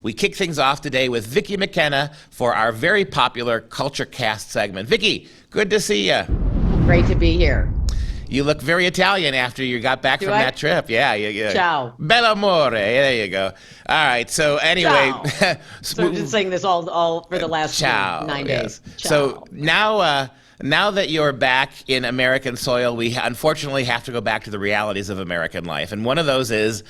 We kick things off today with Vicki McKenna for our very popular Culture Cast segment. Vicki, good to see you. Great to be here. You look very Italian after you got back from that trip. Yeah. Ciao. Bell'amore. There you go. All right. So anyway. Ciao. So I've been saying this all for the last 9 days. Yes. So now that you're back in American soil, we unfortunately have to go back to the realities of American life. And one of those is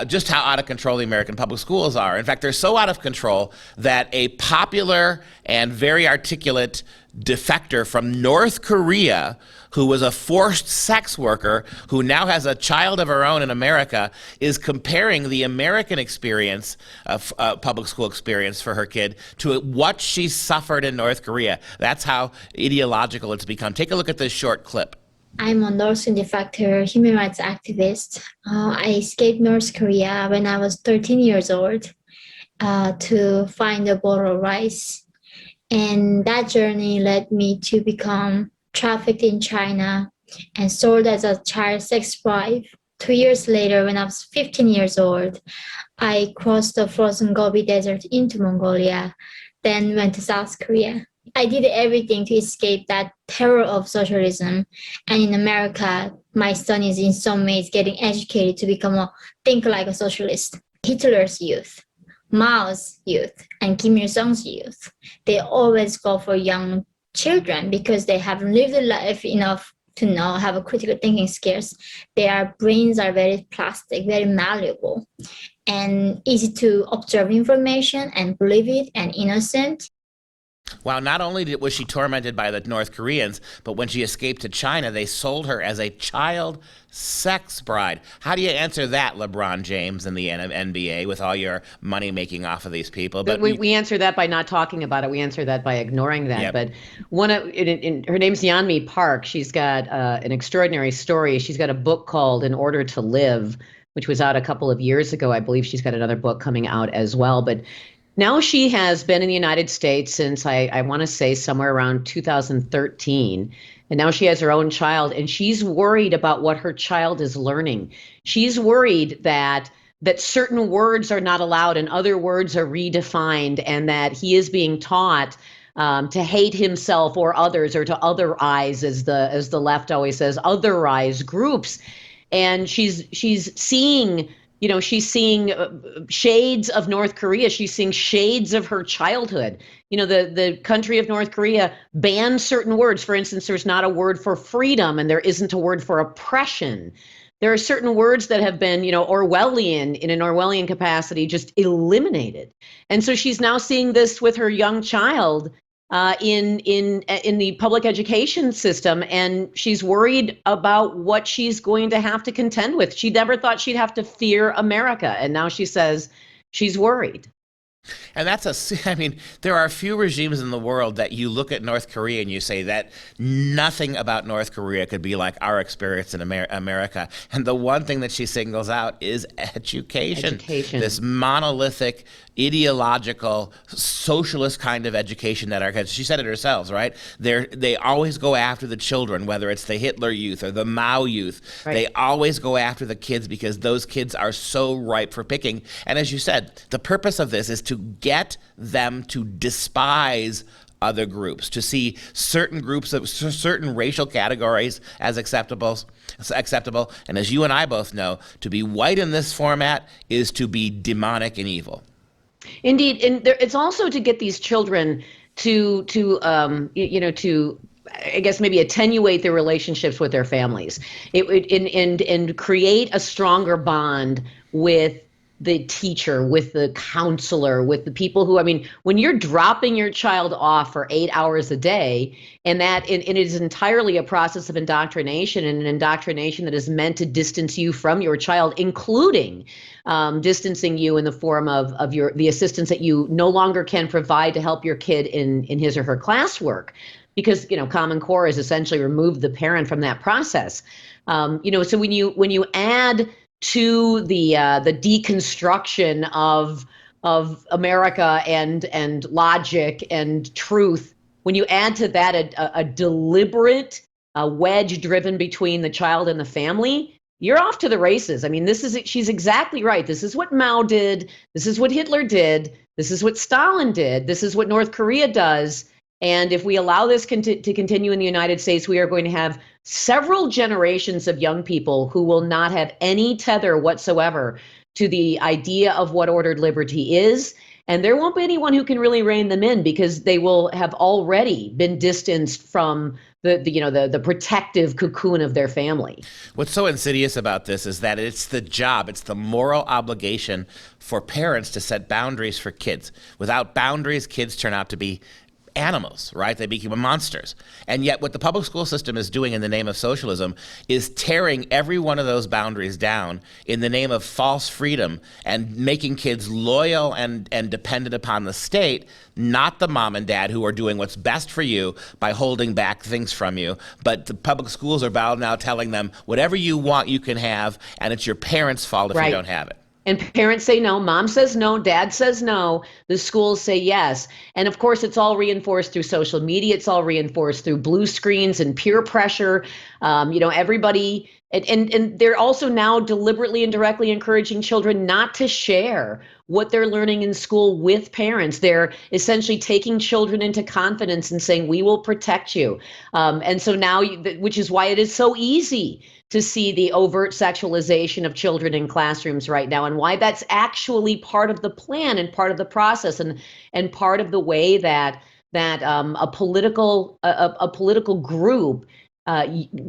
just how out of control the American public schools are. In fact, they're so out of control that a popular and very articulate defector from North Korea, who was a forced sex worker, who now has a child of her own in America, is comparing the American experience, public school experience for her kid, to what she suffered in North Korea. That's how ideological it's become. Take a look at this short clip. I'm a nursing defector, human rights activist. I escaped North Korea when I was 13 years old to find a bowl of rice. And that journey led me to become trafficked in China and sold as a child sex bride. 2 years later, when I was 15 years old, I crossed the frozen Gobi Desert into Mongolia, then went to South Korea. I did everything to escape that terror of socialism. And in America, my son is in some ways getting educated to think like a socialist. Hitler's youth, Mao's youth, and Kim Il-sung's youth, they always go for young children because they haven't lived a life enough to have a critical thinking skills. Their brains are very plastic, very malleable, and easy to observe information and believe it, and innocent. Well, not only was she tormented by the North Koreans, but when she escaped to China, they sold her as a child sex bride. How do you answer that, LeBron James and the NBA, with all your money making off of these people? But we answer that by not talking about it. We answer that by ignoring that. Yep. But her name's Yeonmi Park. She's got an extraordinary story. She's got a book called In Order to Live, which was out a couple of years ago. I believe she's got another book coming out as well. But now she has been in the United States since I want to say somewhere around 2013. And now she has her own child, and she's worried about what her child is learning. She's worried that certain words are not allowed and other words are redefined, and that he is being taught to hate himself or others, or to otherize, as the left always says, otherize groups. And she's seeing shades of North Korea. She's seeing shades of her childhood. The country of North Korea bans certain words. For instance, there's not a word for freedom, and there isn't a word for oppression. There are certain words that have been, Orwellian, in an Orwellian capacity, just eliminated. And so she's now seeing this with her young child in the public education system, and she's worried about what she's going to have to contend with. She never thought she'd have to fear America, and now she says she's worried. And there are a few regimes in the world that you look at North Korea and you say that nothing about North Korea could be like our experience in America. And the one thing that she singles out is education. This monolithic, ideological, socialist kind of education that our kids, she said it herself, right? They always go after the children, whether it's the Hitler youth or the Mao youth. Right. They always go after the kids because those kids are so ripe for picking. And as you said, the purpose of this is to get them to despise other groups, to see certain groups of certain racial categories as acceptable. And as you and I both know, to be white in this format is to be demonic and evil. Indeed, and it's also to get these children to I guess maybe attenuate their relationships with their families, and create a stronger bond with the teacher, with the counselor, with the people who, when you're dropping your child off for 8 hours a day, and it is entirely a process of indoctrination, and an indoctrination that is meant to distance you from your child, including distancing you in the form of the assistance that you no longer can provide to help your kid in his or her classwork, because Common Core has essentially removed the parent from that process. So when you add to the deconstruction of America and logic and truth, when you add to that a deliberate wedge driven between the child and the family, you're off to the races. I mean, she's exactly right. This is what Mao did. This is what Hitler did. This is what Stalin did. This is what North Korea does. And if we allow this to continue in the United States, we are going to have several generations of young people who will not have any tether whatsoever to the idea of what ordered liberty is. And there won't be anyone who can really rein them in, because they will have already been distanced from the protective cocoon of their family. What's so insidious about this is that it's the moral obligation for parents to set boundaries for kids. Without boundaries, kids turn out to be animals, right? They become monsters. And yet what the public school system is doing in the name of socialism is tearing every one of those boundaries down in the name of false freedom and making kids loyal and dependent upon the state, not the mom and dad who are doing what's best for you by holding back things from you. But the public schools are now telling them whatever you want you can have, and it's your parents' fault if you don't have it. And parents say no, mom says no, dad says no, the schools say yes. And of course, it's all reinforced through social media. It's all reinforced through blue screens and peer pressure. Everybody, and they're also now deliberately and directly encouraging children not to share what they're learning in school with parents. They're essentially taking children into confidence and saying, we will protect you. And so now, which is why it is so easy to see the overt sexualization of children in classrooms right now, and why that's actually part of the plan and part of the process, and part of the way that a political group,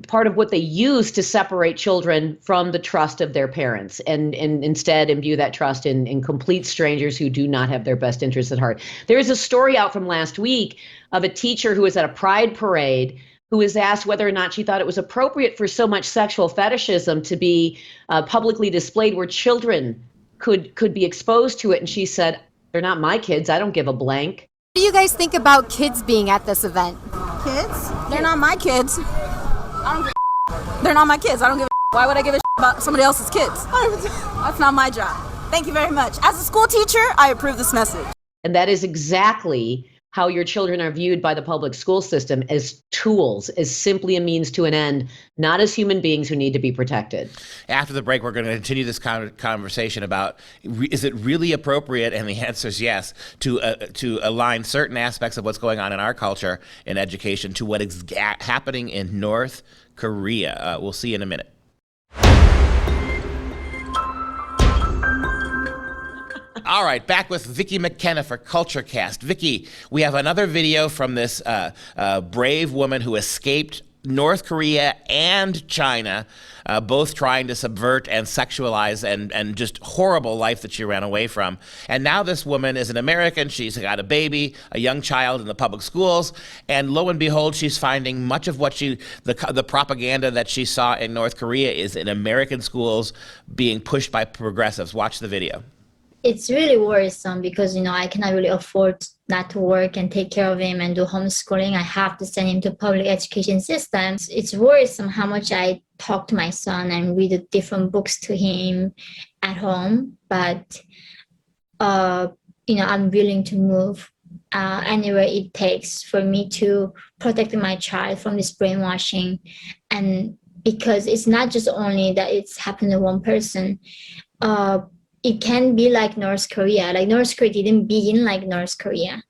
part of what they use to separate children from the trust of their parents, and instead imbue that trust in complete strangers who do not have their best interests at heart. There is a story out from last week of a teacher who was at a pride parade who was asked whether or not she thought it was appropriate for so much sexual fetishism to be publicly displayed where children could be exposed to it. And she said, they're not my kids. I don't give a blank. What do you guys think about kids being at this event? Kids? They're not my kids. I don't give a They're not my kids. I don't give a Why would I give a about somebody else's kids? That's not my job. Thank you very much. As a school teacher, I approve this message. And that is exactly how your children are viewed by the public school system, as tools, as simply a means to an end, not as human beings who need to be protected. After the break, we're going to continue this conversation about, is it really appropriate, and the answer is yes, to align certain aspects of what's going on in our culture in education to what is happening in North Korea. We'll see you in a minute. All right, back with Vicki McKenna for CultureCast. Vicki, we have another video from this brave woman who escaped North Korea and China, both trying to subvert and sexualize and just horrible life that she ran away from. And now this woman is an American. She's got a baby, a young child in the public schools, and lo and behold, she's finding much of what the propaganda that she saw in North Korea is in American schools being pushed by progressives. Watch the video. It's really worrisome because, I cannot really afford not to work and take care of him and do homeschooling. I have to send him to public education systems. It's worrisome how much I talk to my son and read different books to him at home. But, I'm willing to move anywhere it takes for me to protect my child from this brainwashing. And because it's not just only that it's happened to one person, it can be like North Korea. Like North Korea didn't begin like North Korea.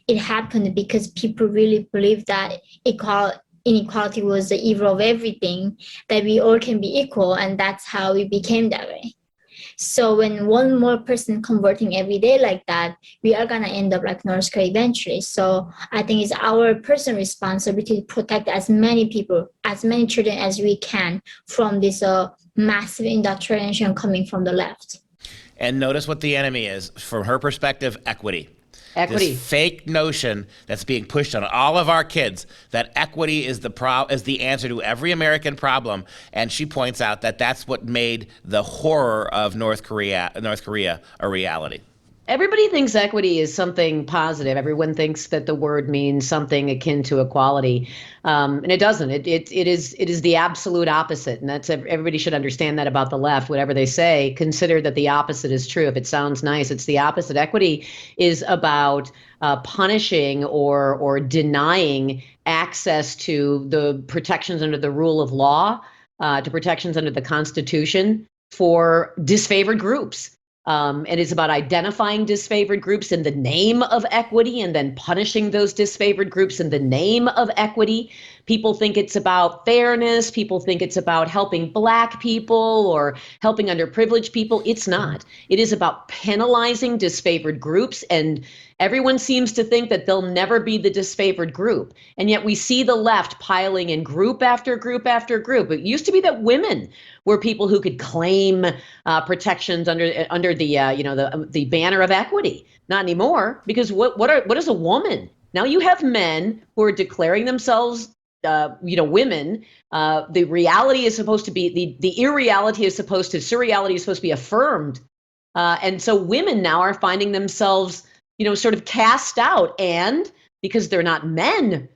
It happened because people really believed that inequality was the evil of everything, that we all can be equal, and that's how we became that way. So when one more person converting every day like that, we are going to end up like North Korea eventually. So I think it's our personal responsibility to protect as many people, as many children as we can from this massive indoctrination coming from the left. And notice what the enemy is, from her perspective, equity. Equity. This fake notion that's being pushed on all of our kids that equity is the answer to every American problem, and she points out that that's what made the horror of North Korea a reality. Everybody thinks equity is something positive. Everyone thinks that the word means something akin to equality, and it doesn't. It is the absolute opposite, and that's everybody should understand that about the left. Whatever they say, consider that the opposite is true. If it sounds nice, it's the opposite. Equity is about punishing or denying access to the protections under the rule of law to protections under the Constitution for disfavored groups. And it's about identifying disfavored groups in the name of equity and then punishing those disfavored groups in the name of equity. People think it's about fairness. People think it's about helping Black people or helping underprivileged people. It's not. It is about penalizing disfavored groups, and everyone seems to think that they'll never be the disfavored group. And yet we see the left piling in group after group after group. It used to be that women were people who could claim protections under the banner of equity. Not anymore, because what is a woman? Now you have men who are declaring themselves women. The reality is supposed to be the irreality is supposed to surreality is supposed to be affirmed, and so women now are finding themselves sort of cast out, and because they're not men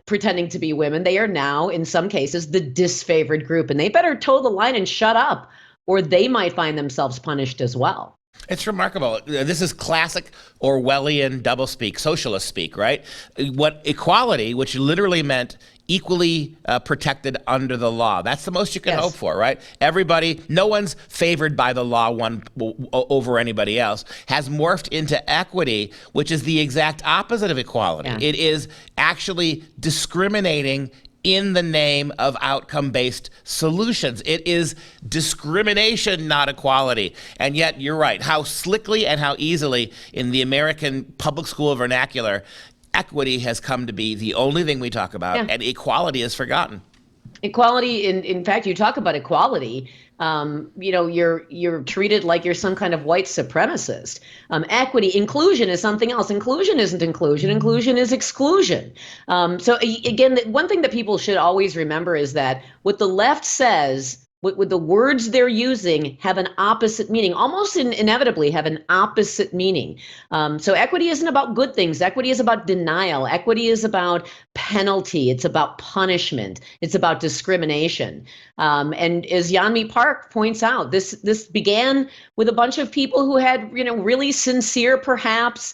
pretending to be women, they are now in some cases the disfavored group, and they better toe the line and shut up, or they might find themselves punished as well. It's remarkable. This is classic Orwellian doublespeak, socialist speak, right? What equality, which literally meant equally protected under the law. That's the most you can hope for, right? Everybody, no one's favored by the law one over anybody else, has morphed into equity, which is the exact opposite of equality. Yeah. It is actually discriminating in the name of outcome-based solutions. It is discrimination, not equality. And yet, you're right, how slickly and how easily in the American public school vernacular, equity has come to be the only thing we talk about, and equality is forgotten. Equality, in fact, you talk about equality, you're treated like you're some kind of white supremacist. Equity, inclusion is something else. Inclusion isn't inclusion. Inclusion is exclusion. So again, one thing that people should always remember is that what the left says, with the words they're using, have an opposite meaning, almost inevitably have an opposite meaning. So equity isn't about good things. Equity is about denial. Equity is about penalty. It's about punishment. It's about discrimination. And as Yeonmi Park points out, this began with a bunch of people who had, really sincere, perhaps,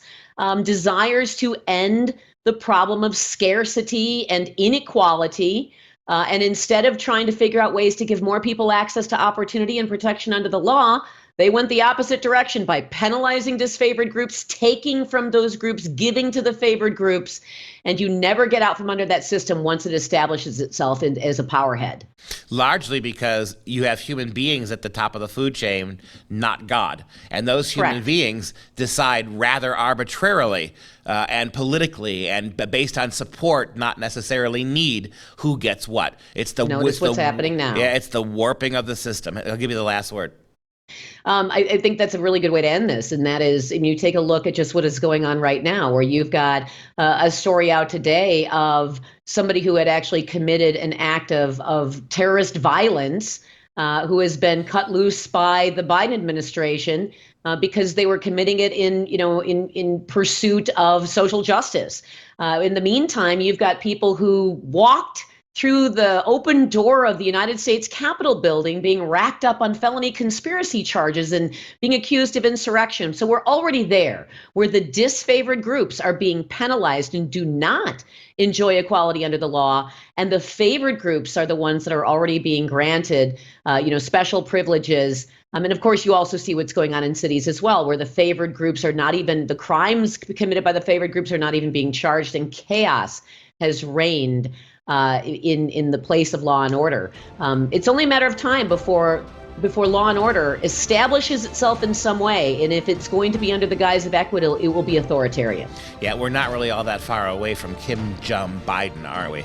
desires to end the problem of scarcity and inequality. And instead of trying to figure out ways to give more people access to opportunity and protection under the law, they went the opposite direction by penalizing disfavored groups, taking from those groups, giving to the favored groups, and you never get out from under that system once it establishes itself as a power head. Largely because you have human beings at the top of the food chain, not God. And those human beings decide rather arbitrarily and politically and based on support, not necessarily need, who gets what. Notice what's happening now. Yeah, it's the warping of the system. I'll give you the last word. I think that's a really good way to end this, and that is, you take a look at just what is going on right now, where you've got a story out today of somebody who had actually committed an act of terrorist violence, who has been cut loose by the Biden administration because they were committing it in pursuit of social justice. In the meantime, you've got people who walked through the open door of the United States Capitol building being racked up on felony conspiracy charges and being accused of insurrection. So we're already there where the disfavored groups are being penalized and do not enjoy equality under the law. And the favored groups are the ones that are already being granted, special privileges. And of course, you also see what's going on in cities as well, where the favored groups are not even, the crimes committed by the favored groups are not even being charged, and chaos has reigned in the place of law and order. It's only a matter of time before law and order establishes itself in some way, and if it's going to be under the guise of equity, it will be authoritarian. Yeah, we're not really all that far away from Kim Jong Biden, are we?